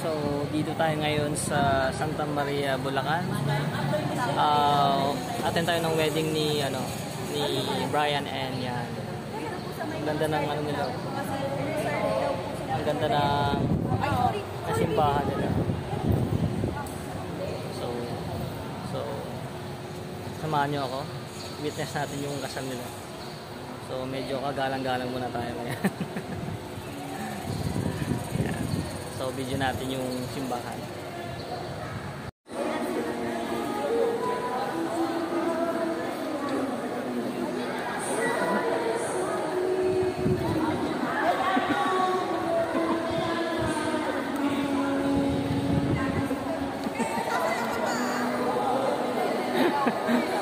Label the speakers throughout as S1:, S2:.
S1: So, dito tayo ngayon sa Santa Maria, Bulacan. Attend tayo ng wedding ni Brian and yan. Ang ganda ng nila. Ang ganda ng simbahan nila. So, samahan niyo ako. Witness natin yung kasal nila. So, medyo kagalang-galang muna tayo ngayon. So, video natin yung simbahan.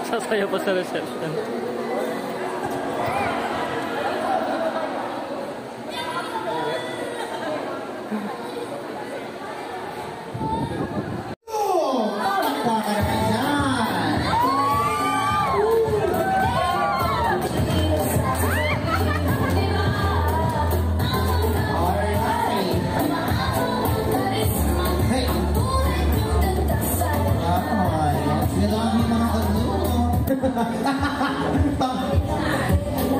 S1: Sasaya pa sa reception.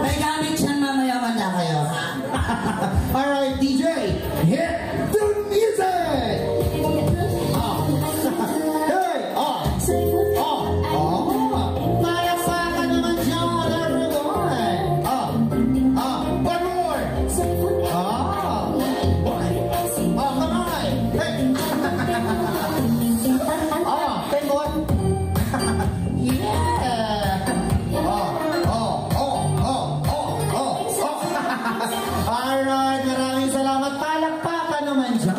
S2: May gamit siyan mamaya manda kayo, ha? Alright, DJ, hit the music! Hey! Palakpakan naman dyan, everyone! One more! Come on! Hey! Ten more! Yeah! Alright, maraming salamat. Palakpakan naman dyan.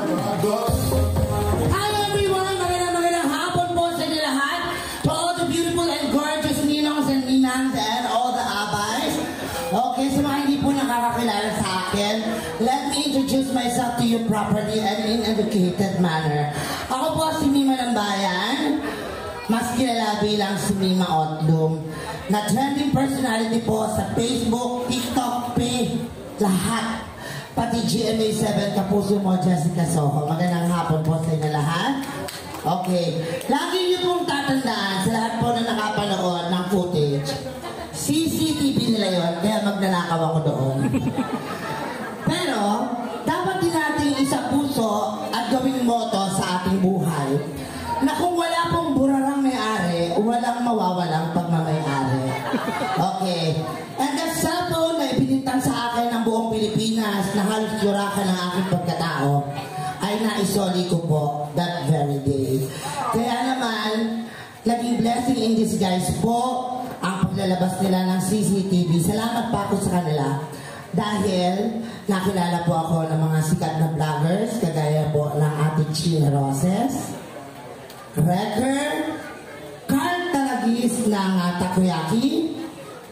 S2: Hi everyone! Magandang hapon po sa inyo lahat. To all the beautiful and gorgeous ninongs and ninangs and all the abays. Okay, sa mga hindi po nakakakilala sa akin, let me introduce myself to you properly and in educated manner. Ako po si Mima ng Bayan. Mas kilala bilang si Mima Otlum, na trending personality po sa Facebook, TikTok, lahat. Pati GMA7 Kapuso mo, Jessica Soho. Magandang hapon po sa inyo lahat. Okay. Lagi niyo pong tatandaan sa lahat po na nakapanood ng footage. CCTV nila yun, kaya magnanakaw ako doon. Pero, dapat din natin isa puso at gawing moto sa ating buhay na kung wala pong burarang may-ari, walang mawawalang pagmamay-ari. Okay. And the cellphone na ipinintang sa akin ng buong Pilipinas na halos yurakan ng aking pagkatao ay naisoli ko po that very day. Kaya naman, naging blessing in disguise po ang paglalabas nila ng CCTV. Salamat pa ako sa kanila dahil nakilala po ako ng mga sikat na vloggers kagaya po ng ating China Roses, Wrecker, Carl Talagis ng Takoyaki,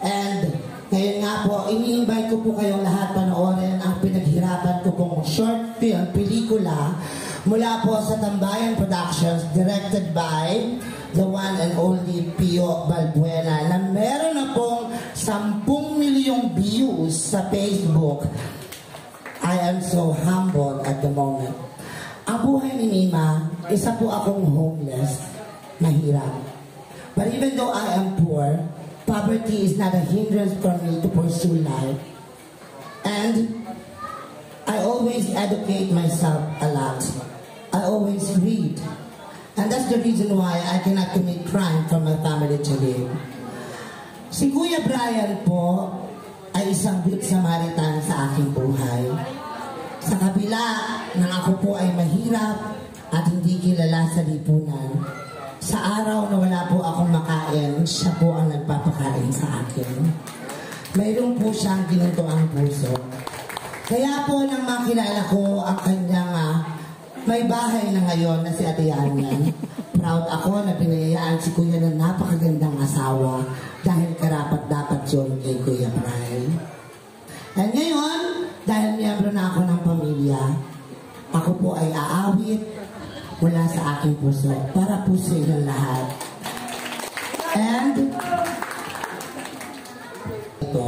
S2: and ngayon nga po, ini-invite ko po kayong lahat panoorin ang pinaghirapan ko pong short film, pelikula, mula po sa Tambayan Productions, directed by the one and only Pio Balbuena, na meron na pong 10 milyong views sa Facebook. I am so humbled at the moment. Ang buhay ni Mima, isa po akong homeless, mahirap. But even though I am poor, poverty is not a hindrance for me to pursue life. And I always educate myself a lot. I always read. And that's the reason why I cannot commit crime for my family to live. Si Kuya Brian po ay isang good Samaritan sa aking buhay. Sa kabila ng ako po ay mahirap at hindi kilala sa lipunan, sa araw na wala po akong makain, siya po ang nagpapakain sa akin. Mayroon po siyang ginintuang puso. Kaya po nang makilala ko ang kanyang may bahay na ngayon na si Ate Yanyan, proud ako na pinayayaan si Kuya ng napakagandang asawa dahil karapat-dapat yun kay Kuya Brian. At ngayon, dahil miyembro na ako ng pamilya, ako po ay aawit mula sa aking puso para po sa inyong lahat. And ito,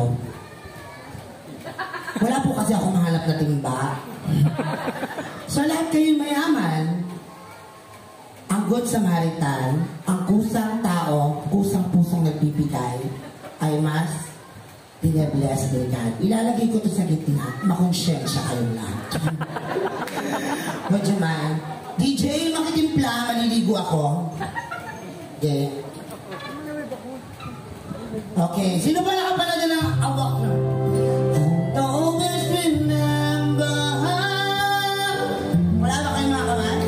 S2: wala po kasi ako mahanap na timba. So lahat kayo mayaman, Good Samaritan, ang kusang tao, kusang pusong nagbibigay, ay mas binabless ni God. Ilalagay ko to sa gitna, makonsyensya kayo lahat. Would you mind? DJ, makitimpla, maliligo ako. Okay. Okay, sino ba nakapanood ng awak na? Always remember. Wala ba kayong mga kamay?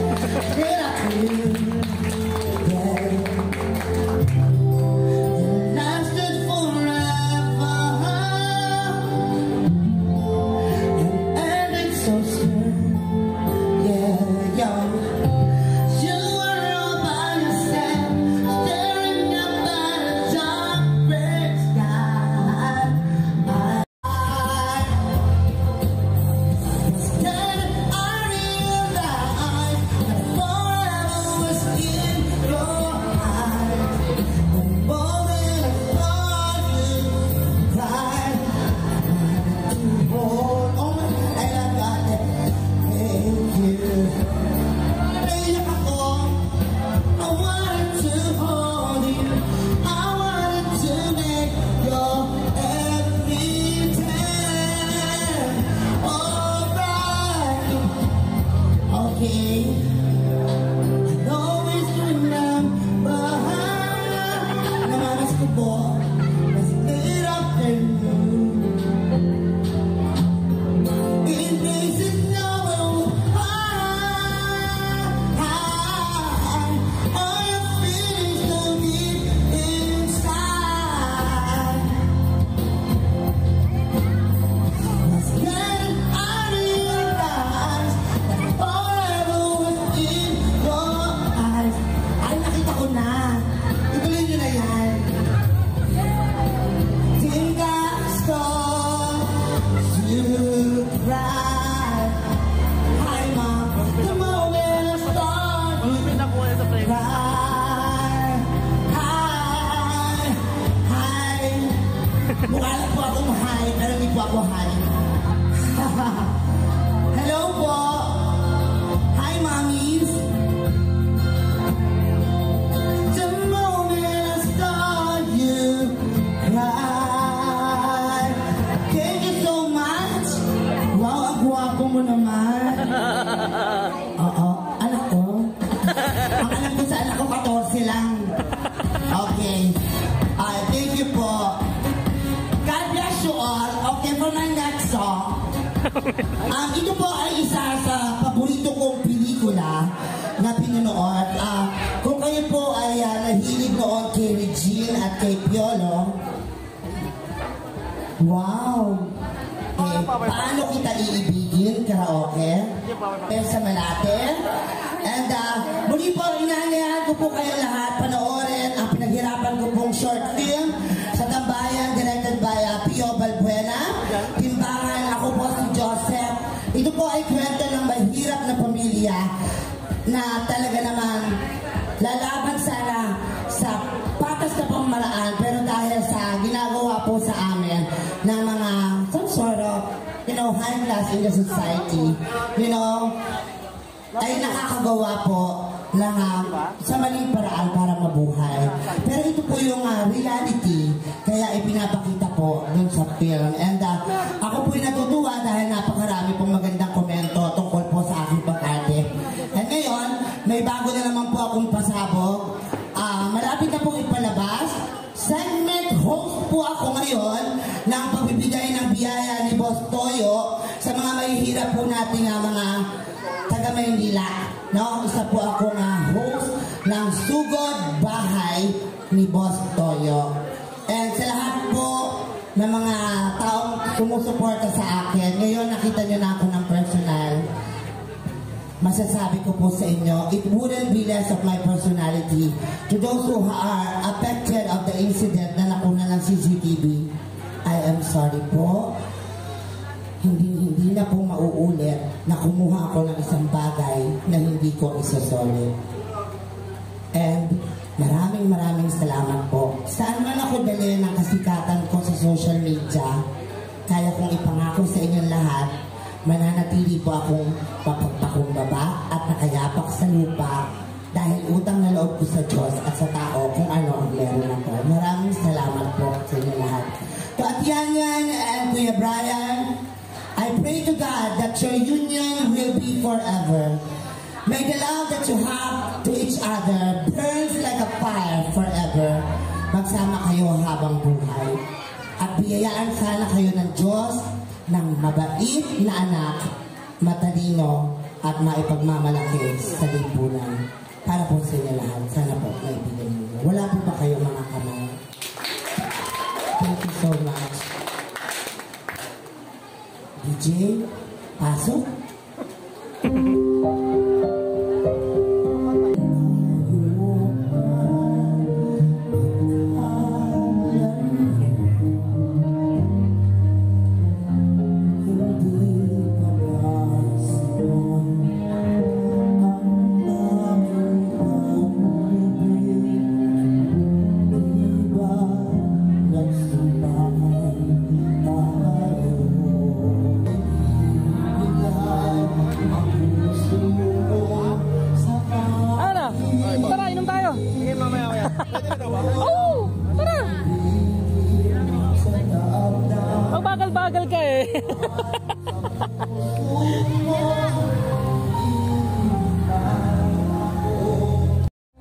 S2: Hello po. Hi, mommies. The moment I saw you cry. Thank you so much. Wow, ang guwapo mo naman. Oo, anak ko. Ang anak ko sa anak ko, 14 lang. Okay. Thank you po. God bless you all. Okay, for my next song. Ito po ay isa sa paborito kong pelikula na pinanood. Kung kayo po ay nahilig noon kay Regine at kay Piolo. Wow! Paano kita iibigin? Karaoke? Pesa Malate? And muli po, inaanyahan ko po kayo lahat panoorin ang pinaghirapan ko pong short film sa Tambayan, directed by Pio Balbuena. Timbangan, ako po si Joseph. Ito po ay kwento ng mahirap na pamilya na talaga naman lalaban sana sa patas na pamamaraan, pero dahil sa ginagawa po sa amin ng mga some sort of, high class in the society, ay nakakagawa po ng sa maling paraan para mabuhay. Pero ito po yung reality, kaya ipinapakita po dun sa film. And ako po'y natutuwa dahil napakarami pong magandang komento tungkol po sa aking pag-arte. And ngayon, may bago na naman po akong pasabog. Malapit na pong ipalabas. Segment host po ako ngayon ng pagbibigay ng biyaya ni Boss Toyo sa mga mahihirap po nating mga taga-Maynila. No? Isa po akong host ng Sugod Bahay ni Boss Toyo. And sa lahat po ng mga taong sumusuporta sa akin, ngayon nakita nyo na ako ng personal. Masasabi ko po sa inyo, it wouldn't be less of my personality to those who are affected of the incident na nakuna ng CCTV. I am sorry po. Hindi na po mauulit na kumuha ako ng isang bagay na hindi ko isusolid. And maraming salamat po. Saan man ako dali ng kasikatan ko sa social media, kaya kong ipangako sa inyong lahat, mananatili po akong papagpakumbaba at nakayapak sa lupa dahil utang na loob ko sa Diyos at sa tao kung ano ang meron ako. Maraming salamat po sa inyo lahat. At yan and Kuya Brian, I pray to God that your union will be forever. May the love that you have to each other burns like a fire forever. Magsama kayo habang buhay. At biyayaan sana kayo ng Diyos ng mabait na anak, matalino, at maipagmamalaki sa lipunan. Para po sa inyo lahat, sana po maibigan niyo. Wala po ba kayo mga kamay? Thank you so much. DJ, pasok.
S1: Tara, inom tayo. Sige, mamaya. Pwede na ba? Oo! Tara! Magbagal-bagal ka eh.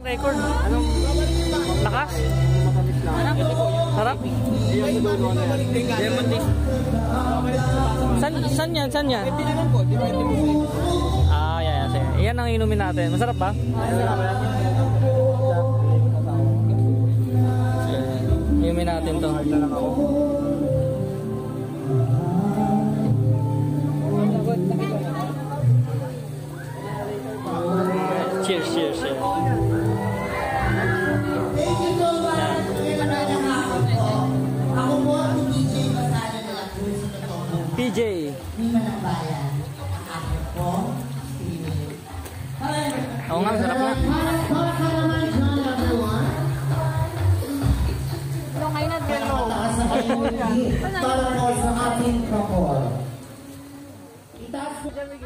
S1: Record. Anong lakas? Harap? San yan? Ah, yeah. Yan ang inumin natin. Masarap ba? Inumin natin to. Cheers.
S2: Ako po ang PJ Masala na lang po sa totoo.
S1: PJ.
S2: Lima ng bayan. Ako po,
S1: Oo nga, sarap na.
S2: para po sa ating kapor. Itaas po kami